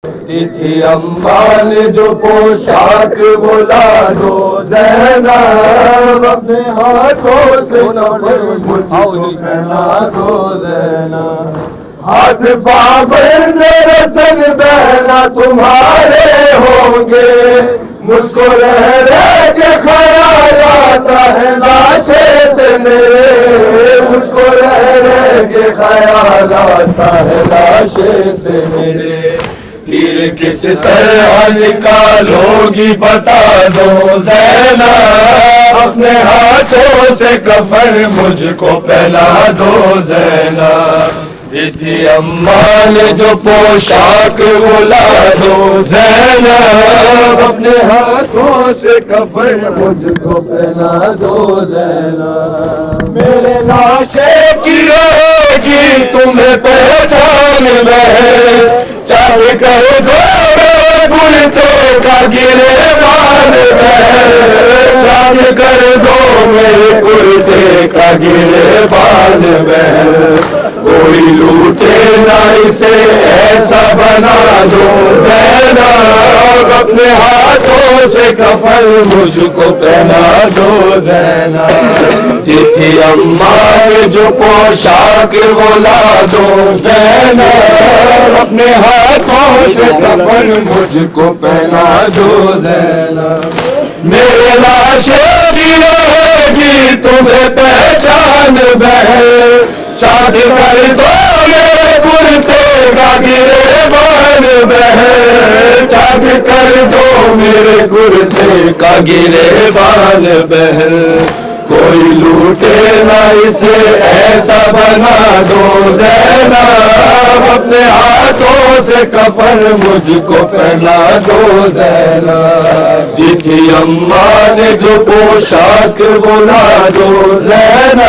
تھی اماں نے جو پوشاک بولا دو زینب اپنے ہاتھوں سے کفن مجھ کو پہنا دو زینب ہاتھ پابند رسن بہنا تمہارے ہوں گے مجھ کو رہ رہ کے خیال آتا ہے لاشے سے میرے مجھ کو رہ رہ کے خیال آتا ہے لاشے سے میرے تیر کس طرح نکالو گی بتا دو زینب اپنے ہاتھوں سے کفن مجھ کو پہنا دو زینب تھی اماں نے جو پوشاک بولا دو زینب اپنے ہاتھوں سے کفن مجھ کو پہنا دو زینب میرے لاشے کی رہے گی تمہیں پہچان میں چل کر دو میرے کرتے کا گریبان میں چل کر دو میرے کرتے کا گریبان میں کوئی لوٹے نہ اسے ایسا بنا دو زینب اپنے ہاتھوں سے کفن مجھ کو پہنا دو زینب تھی اماں نے جو پوشاک بولا دو زینب اپنے ہاتھوں سے کفن مجھ کو پہنا دو زینب میرے لاشے بھی رہے گی تمہیں پہچان بہن چاند کر دو میرے کرتے کا گریبان بہن چاند کر دو میرے کرتے کا گریبان بہن کوئی لوٹے نہ اسے ایسا بنا دو زینب اپنے ہاتھوں سے کفن مجھ کو پہنا دو زینب تھی اماں نے جو پوشاک بولا دو زینب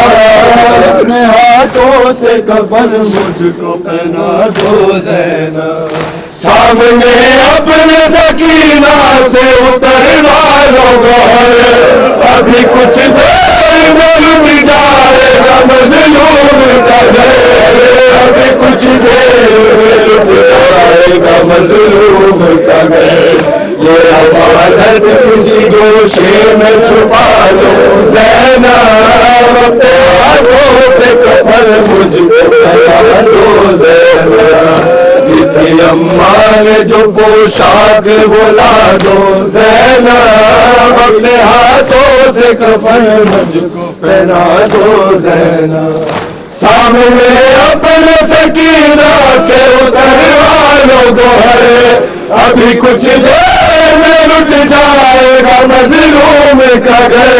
اپنے ہاتھوں سے کفن مجھ کو پہنا دو زینب سامنے اپنے سکینہ سے اتروا لو گھر ابھی کچھ دیر میں لٹ جائے گا مظلوم کا گھر ابھی کچھ دیر میں لٹ جائے گا مظلوم کا گھر یہ امانت کسی گوشے میں چھپا لو زینب اپنے ہاتھوں سے کفن مجھ کو پہنا دو زینب تھی اماں نے جو پوشاک بولا دو زینب اپنے ہاتھوں سے کفن مجھ کو پہنا دو زینب سامنے اپنے سکینہ سے اتروا لو گھر ابھی کچھ دیر میں لٹ جائے گا مظلوم کا گھر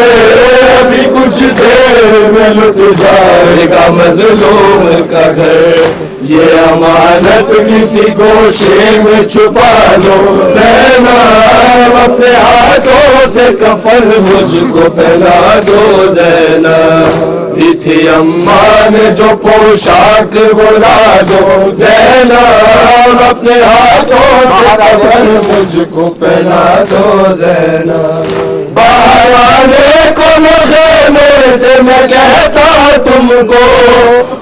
ابھی کچھ دیر میں لٹ جائے گا مظلوم کا گھر یہ امانت کسی گوشے میں چھپا دو زینب اپنے ہاتھوں سے کفن مجھ کو پہنا دو زینب تھی اماں نے جو پوشاک بولا دو زینب اپنے ہاتھوں سے کفن مجھ کو پہنا دو زینب باہر آنے کو خیمے سے میں کہتا تم کو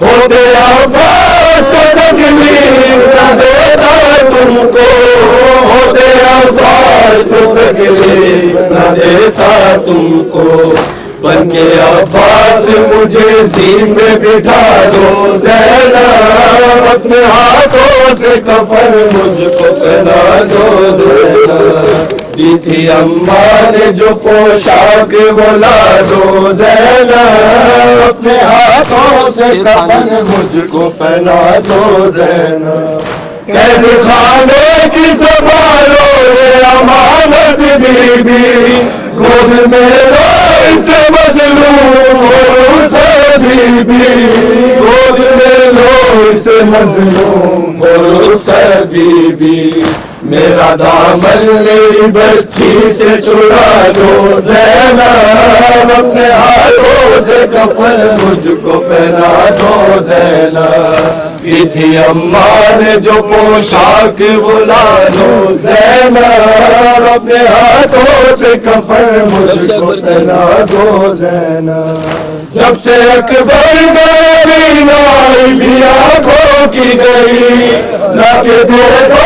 ہوتے عباس کو تکلیف نہ دیتا تم کو ہوتے عباس کو تکلیف نہ دیتا تم کو بن کے عباس مجھے زین میں بٹھا دو زینب اپنے ہاتھوں سے کفن مجھ کو پہنا دو زینب تھی اماں نے جو پوشاک بولا دو زینب اپنے ہاتھوں سے کفن مجھ کو پہنا دو زینب قید خانے کی سنبھالو یہ امانت بی بی گود میں لو اسے مظلوم اور اسے بی بی گود میں لو اسے مظلوم اور اسے بی بی میرا دامن میری بچی سے چھڑا دو زینب اپنے ہاتھوں سے کفن مجھ کو پہنا دو زینب تھی اماں نے جو پوشاک بولا دو زینب اپنے ہاتھوں سے کفن مجھ کو پہنا دو زینب جب سے اکبر میری نائی بھی آنکھوں کی گئی نہ کہ دیکھو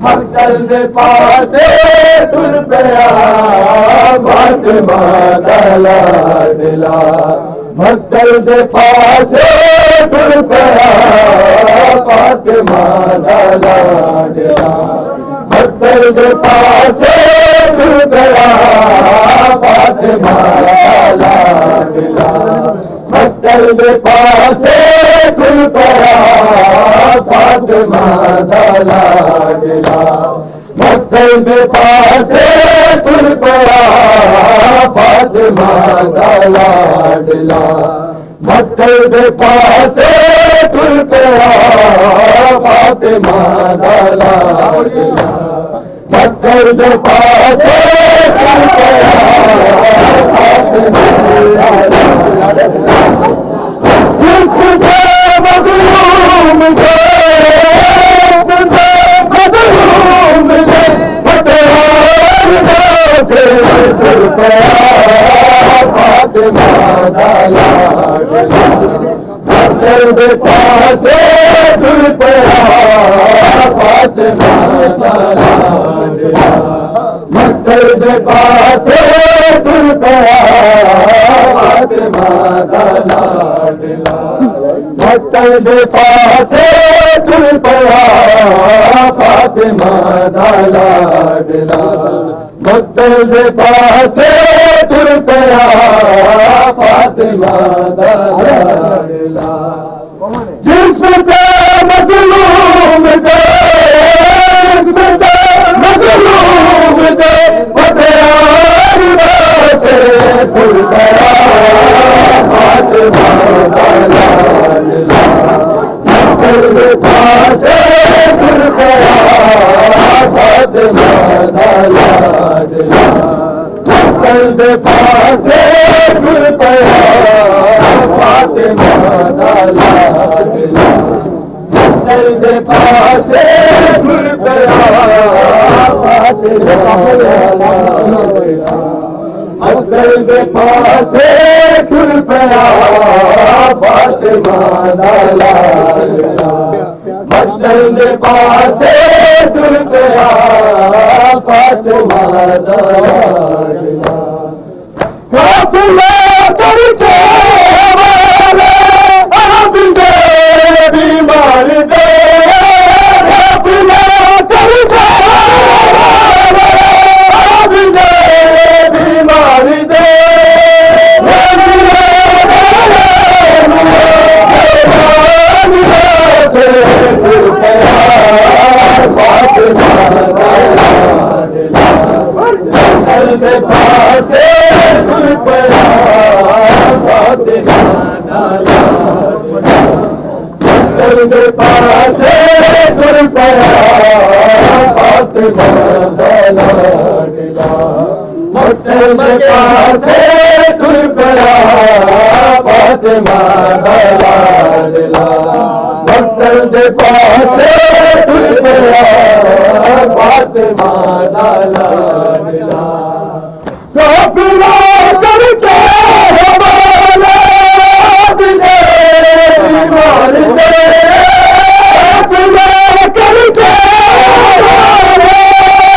مقتل دے پاسے ٹر پیا فاطمہ دا لاڈلا مقتل دے پاسے ٹر پیا فاطمہ دا لاڈلا مقتل دے پاسے ٹر پیا فاطمہ دا لاڈلا مقتل دے پاسے ٹر پیا فاطمہ دا لاڈلا مقتل دے پاسے ٹر پیا فاطمہ دا لاڈلا مقتل دے پاسے ٹر پیا فاطمہ دا لاڈلا مقتل دے پاسے ٹر پیا فاطمہ دا لاڈلا جسم دے مظلوم دے مظلوم دے پٹوار سے ٹر پیا فاطمہ دا لاڈلا مقتل دے پاسے ٹر پیا فاطمہ دا لاڈلا مقتل دے پاسے ٹر پیا فاطمہ دا لاڈلا مقتل دے پاسے ٹر پیا فاطمہ دا لاڈلا مقتل دے پاسے ٹر پیا فاطمہ دا لاڈلا جسم دے مظلوم دے جسم دے مظلوم دے پٹیار سے ٹر پیا فاطمہ دا لاڈلا مقتل دے پاسے ٹر پیا فاطمہ دا لاڈلا مقتل دے پاسے ٹر پیا فاطمہ دا لاڈلا مقتل دے پاسے ٹر پیا فاطمہ دا لاڈلا مقتل دے پاسے ٹر پیا فاطمہ دا لاڈلا مقتل دے پاسے ٹر پیا فاطمہ دا لاڈلا قافلہ کر کے حوالے عہد دے بیمار دے قافلہ کر کے حوالے عہد دے بیمار دے سے ٹر پیا فاطمہ دا لاڈلا مقتل دے پاسے ٹر پیا فاطمہ دا لاڈلا مقتل دے پاسے ٹر پیا فاطمہ دا لاڈلا مقتل دے پاسے ٹر پیا فاطمہ دا لاڈلا مقتل دے پاسے ٹر پیا فاطمہ دا لاڈلا قافلہ کر کے حوالے عہد دے بیمار دے قافلہ کر کے حوالے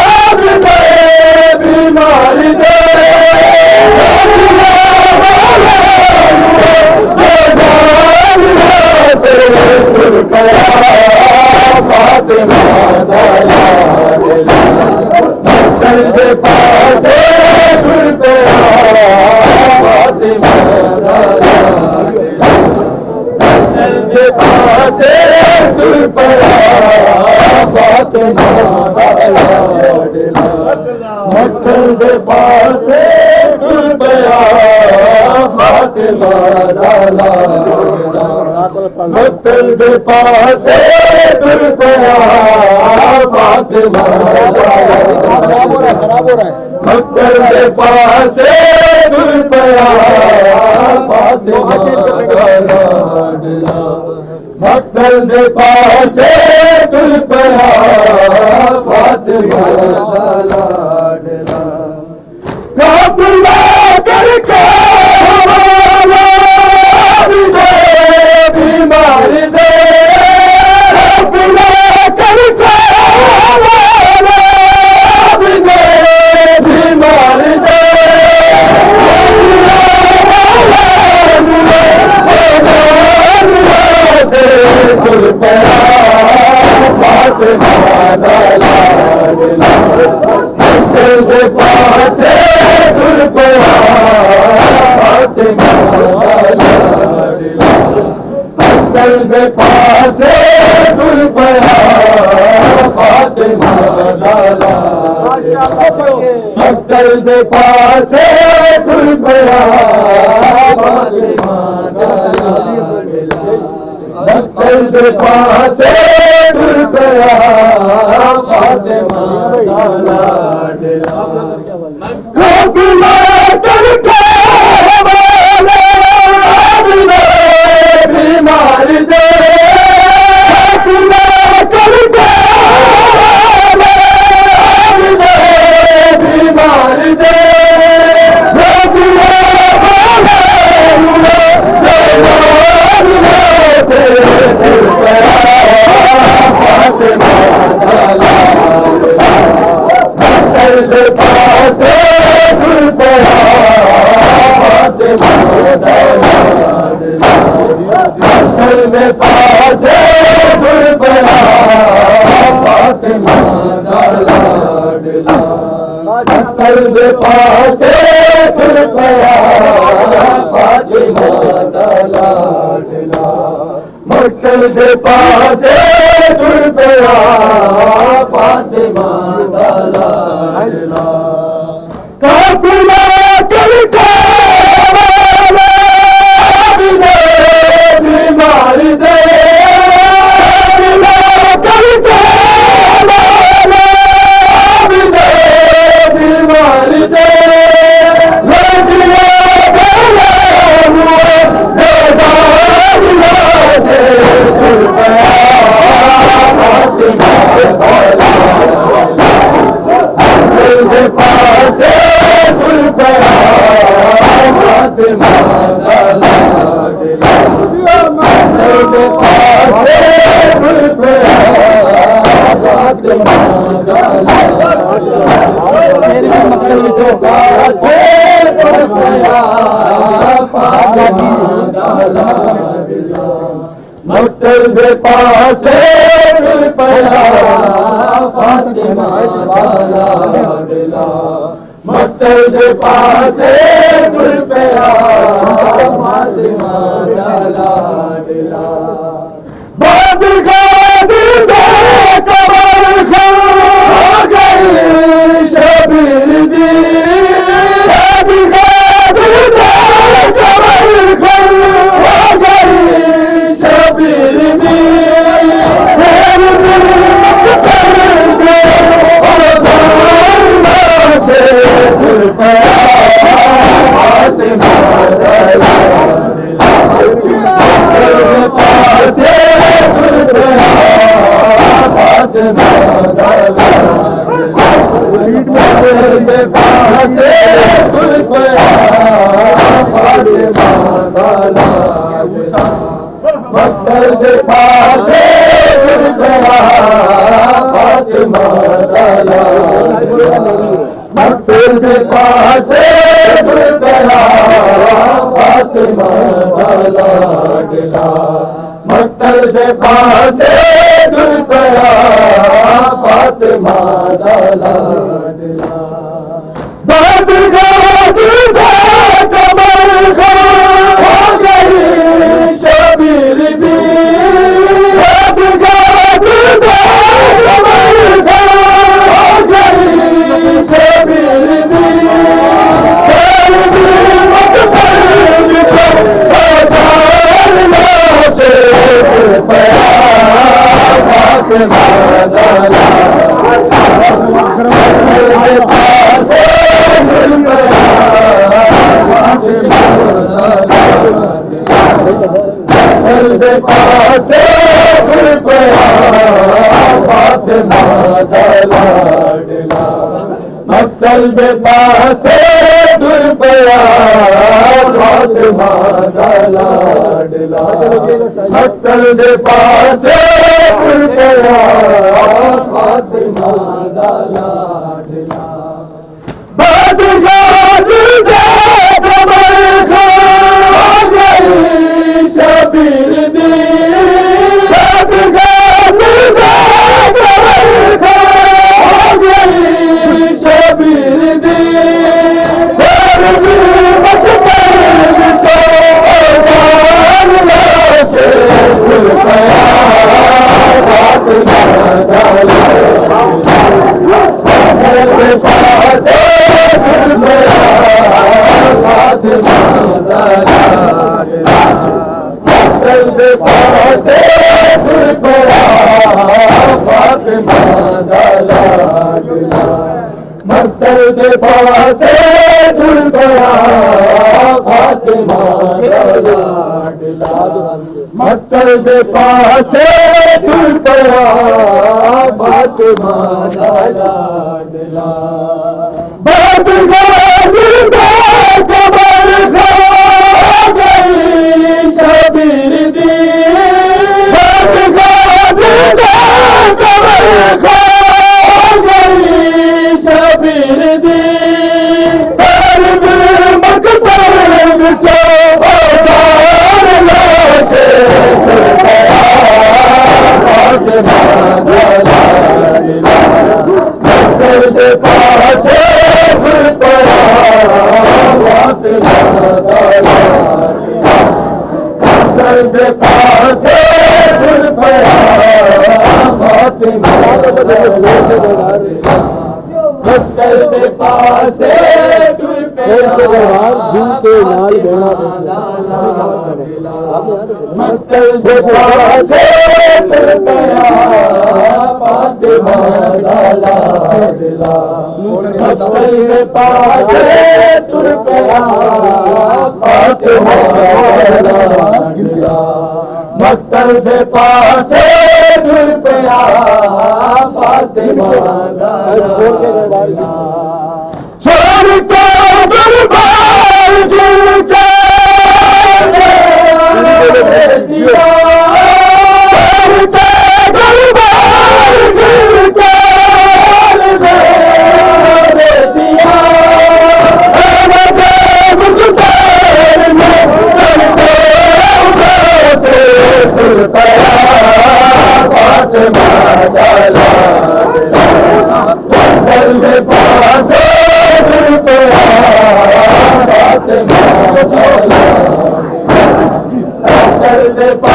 عہد دے بیمار دے سے ٹر پیا فاطمہ دا لاڈلا مقتل دے پاسے ٹر پیا فاطمہ دا لاڈلا مقتل دے پاسے ٹر پیا فاطمہ دا لاڈلا مقتل دے پاسے ٹر پیا فاطمہ دا لاڈلا مقتل دے پاسے ٹر پیا فاطمہ دا لاڈلا مقتل دے پاسے ٹر پیا فاطمہ دا لاڈلا مقتل دے پاسے ٹر پیا فاطمہ دا لاڈلا قافلہ کر کے حوالے عہد دے بیمار دے قافلہ کر کے حوالے دے پاسے ٹر پیا فاطمہ دا لاڈلا مقتل دے پاسے ٹر پیا فاطمہ دا لاڈلا قافلہ کر کے بیمار دے قافلہ کر کے بیمار دے مقتل دے پاسے ٹر پیا فاطمہ دا لاڈلا مقتل دے پاسے ٹر پیا فاطمہ دا لاڈلا قافلہ کر کے بیمار دے مقتل دے پاسے ٹر پیا فاطمہ دا لاڈلا مقتل دے پاسے ٹر پیا فاطمہ دا لاڈلا بعد غازی دے قبر خان ہو گئی شبیر دی بعد غازی دے قبر خان ہو گئی شبیر دی خیر دل مقتل دے اور جاننا سے ٹر پیا فاطمہ دا لاڈلا مقتل دے پاسے ٹر پیا فاطمہ دا لاڈلا مقتل دے پاسے ٹر پیا فاطمہ دا لاڈلا مقتل دے پاسے ٹر پیا فاطمہ دا لاڈلا مقتل دے پاسے ٹر پیا فاطمہ دا لاڈلا مقتل دے پاسے ٹر پیا فاطمہ دا لاڈلا بعد غازی دے قبر خان ہو گئی شبیر دی بعد غازی دے قبر خان ہو گئی شبیر دی خیر دی مقتل دی جاننا سے ٹر پیا فاطمہ دا لاڈلا مقتل دے پاسے ٹر پیا فاطمہ دا لاڈلا مقتل دے پاسے ٹر پیا فاطمہ دا لاڈلا مقتل دے پاسے ٹر پیا فاطمہ دا لاڈلا مقتل دے پاسے ٹر پیا فاطمہ دا لاڈلا بعد غازی دے قبر خان ہو گئی شبیر دی بعد غازی دے قبر خان ہو گئی شبیر دی خیر دی مقتل دی جاننا سے ٹر پیا فاطمہ دا لاڈلا مقتل دے پاسے ٹر فاطمہ مقتل دے پاسے ٹر پیا فاطمہ دا لاڈلا مقتل دے پاسے ٹر پیا فاطمہ دا لاڈلا مقتل دے پاسے ٹر پیا فاطمہ دا لاڈلا بات غازی دا قبر کھا گئی شبیر دی بات غازی دا قبر کھا گئی شبیر دی فرد مقتل وچوں بازار لاشے ٹر پیا فاطمہ دا لاڈلا مقتل دے پاسے ٹر پیا فاطمہ دا لاڈلا مقتل دے پاسے ٹر پیا فاطمہ دا لاڈلا مقتل دے پاسے ٹر پیا مقتل دے پاسے ٹر پیا فاطمہ دا لاڈلا مقتل دے پاسے ٹر پیا فاطمہ دا لاڈلا مقتل دے پاسے ٹر پیا فاطمہ دا لاڈلا چھوڑ کے دربار دل کے دیا چھوڑ کے دربار دل کے دیا احمد مختار میں سے ٹر پیا فاطمہ دا لاڈلا مقتل دے پاسے ٹر پیا فاطمہ دا لاڈلا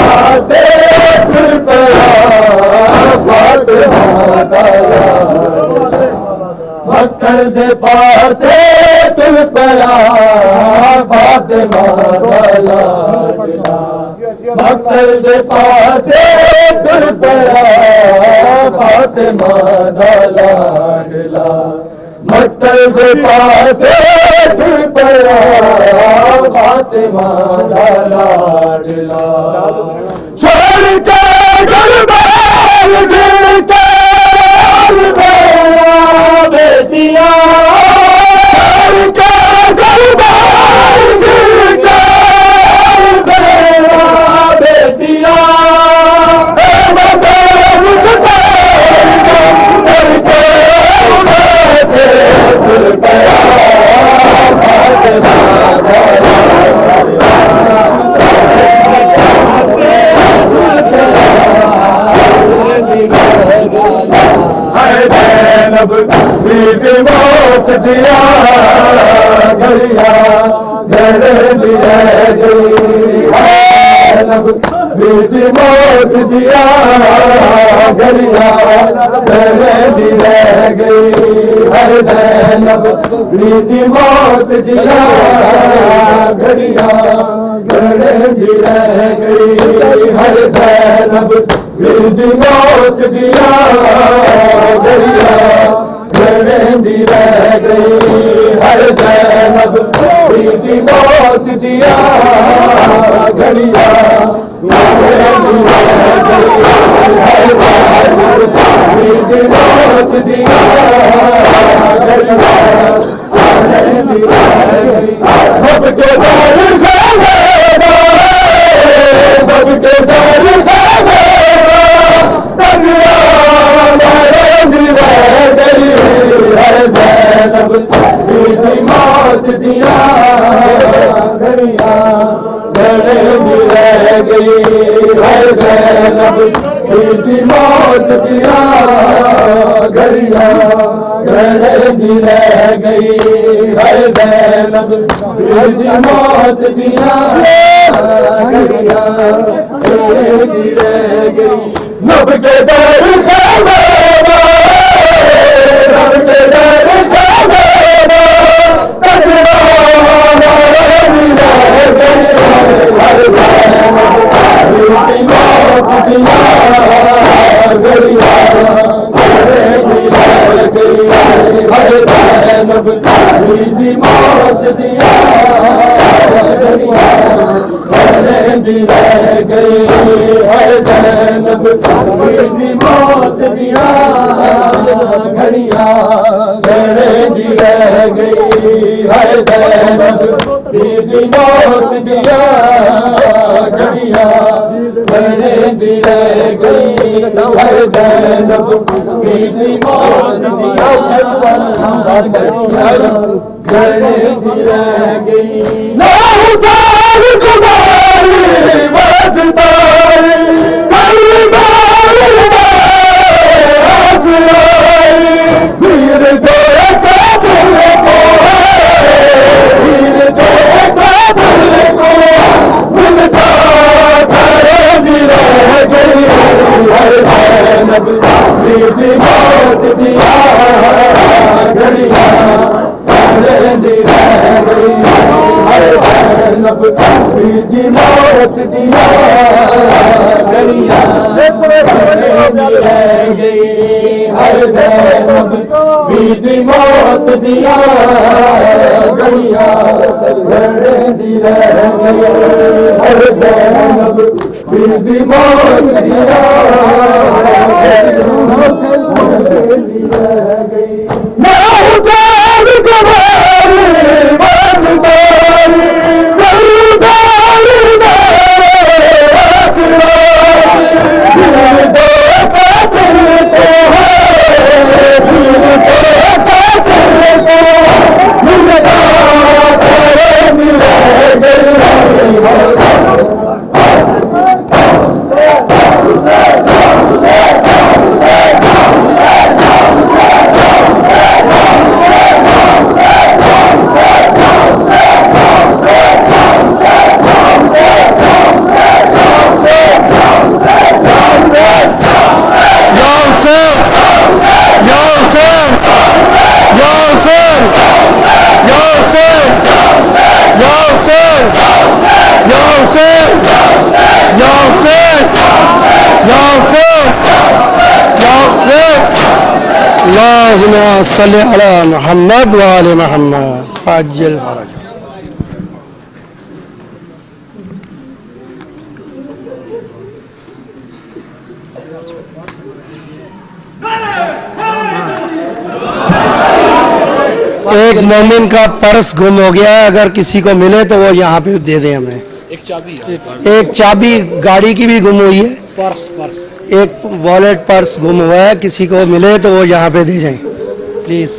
مقتل دے پاسے ٹر پیا فاطمہ دا لاڈلا مقتل دے پاسے ٹر پیا فاطمہ دا لاڈلا مقتل دے پاسے ٹر پیا فاطمہ دا لاڈلا مقتل دے پاسے ٹر پیا فاطمہ دا لاڈلا چھوڑ کے دربار دل کے بیٹیاں چھوڑ کے دربار دل کے بیٹیاں احمد مختار کر کے سے ٹر پیا فاطمہ دا لاڈلا زینب بیٹ موت دیا گڑیا گھر دیا گئی زینب بیٹ موت دیا گڑیا گھر دیا گئی ہر زینب بیٹ موت دیا گڑیا گھر دیا گئی ہر زینب بیٹ موت دیا گڑیا گھڑی رہ گئی ہر زینب بیٹ موت دیا گڑیا گھڑی رہ گئی ہر زینب بیٹ موت دیا گڑیا گھڑی رہ گئی بب کے دار بب کے دار زینب بیٹ موت دیا گڑیا گھڑی رہ گئی ہر زینب بیٹ موت دیا گڑیا گھڑی رہ گئی ہر زینب بیٹ موت دیا گڑیا گھڑی رہ گئی نب کے در رب کے در دی رہ گئی ہے زینب میری موت دیا گھڑیاں گھڑے دی رہ گئی ہے زینب میری موت دیا گھڑیاں گھڑے دی رہ گئی ہے زینب میری موت دیا گھڑے دی رہ گئی ناؤزار کماری وزداری کربار آزرائی ویر دے کابل کو ویر دے کابل کو ملتا گھڑے دی رہ گئی ہے زینب میری موت دیا گھڑیاں گھڑے دی رہ گئی ہے زینب میری موت دیا گھڑیاں گھڑے دی رہ گئی ہے زینب میری موت دیا گھڑیاں گھڑے دی رہ گئی ہے زینب میری موت دیا گھڑے دی رہ گئی ناؤزار کماری وزداری کربار آزرائی ویر دے کابل کو ویر دے کابل کو ملتا گھڑے دی رہ گئی اللهم صل على محمد وآل محمد عجل فرج. ایک مومن کا پرس گم ہو گیا ہے، اگر کسی کو ملے تو وہ یہاں پہ دے دیں ہمیں. ایک چابی گاڑی کی بھی گم ہوئی ہے، ایک والیٹ پرس گم ہوا ہے، کسی کو ملے تو وہ یہاں پہ دے جائیں پلیز.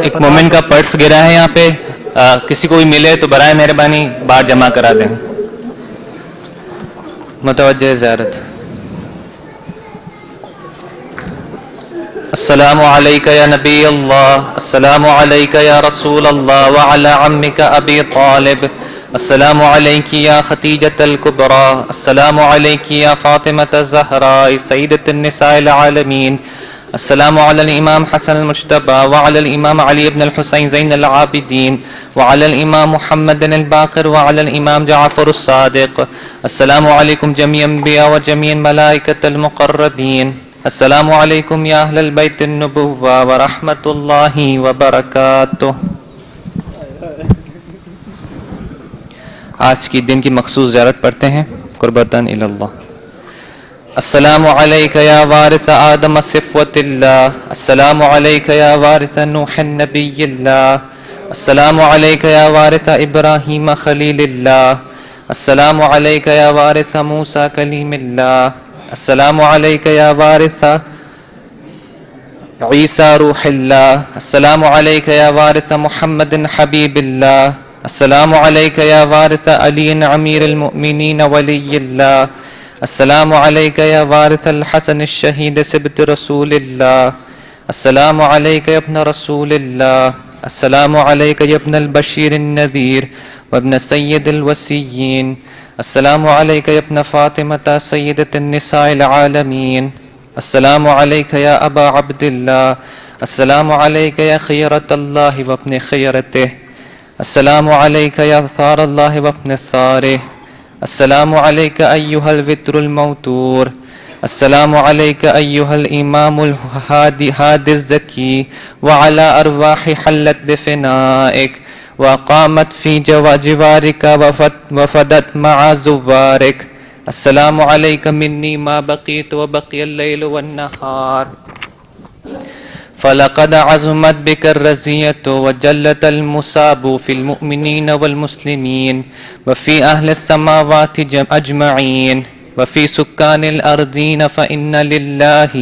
ایک مومن کا پرس گرا ہے یہاں پہ، کسی کو بھی ملے تو برائے مہربانی باہر جمع کرا دیں. متوجہ زیارت. السلام علیکہ یا نبی اللہ، السلام علیکہ یا رسول اللہ وعلی عمک ابی طالب، السلام علیکی یا خدیجۃ الکبریٰ، السلام علیکی یا فاطمۃ الزہراء سیدۃ النساء العالمین، السلام علی الامام حسن المجتبی وعلی الامام علی بن الحسین زین العابدین وعلی الامام محمد الباقر وعلی الامام جعفر الصادق، السلام علیکم جمیع انبیاء و جمیع ملائکۃ المقربین، السلام علیکم یا اہل البیت النبوہ ورحمۃ اللہ وبرکاتہ. آج کی دن کی مخصوص زیارت پڑھتے ہیں قربتاً الی اللہ. السلام علیکہ یا وارث آدم صفوت اللہ، السلام علیکہ یا وارث نوح نبی اللہ، السلام علیکہ یا وارث ابراہیم خلیل اللہ، السلام علیکہ یا وارث موسیٰ کلیم اللہ، السلام علیکہ یا وارث عیسیٰ روح اللہ، السلام علیکہ یا وارث محمد حبیب اللہ، السلام علیکہ یا وارث علی امیر المؤمنین ولی اللہ، السلام علیکہ یا وارث الحسن الشہید سبت رسول اللہ، السلام علیکہ یا ابن رسول اللہ، السلام علیکہ یا ابن البشیر النذیر وابن سید الوسیین، السلام علیکہ یا ابن فاطمة سیدۃ النساء العالمین، السلام علیکہ یا ابا عبداللہ، السلام علیکہ یا خیرۃ اللہ وابن خیرتہ، السلام علیکہ یا ثار اللہ وابن ثارہ، السلام علیکہ ایہا الوتر الموتور، السلام عليك أيها الإمام الهادي الزكي وعلى أرواح حلت بفنائك وقامت في جوارك وفدت مع زوارك. السلام عليك مني ما بقيت وبقي الليل والنهار. فلقد عظمت بك الرزية وجلت المصاب في المؤمنين والمسلمين وفي أهل السماوات أجمعين وفي سكان الأرضين، فإن لله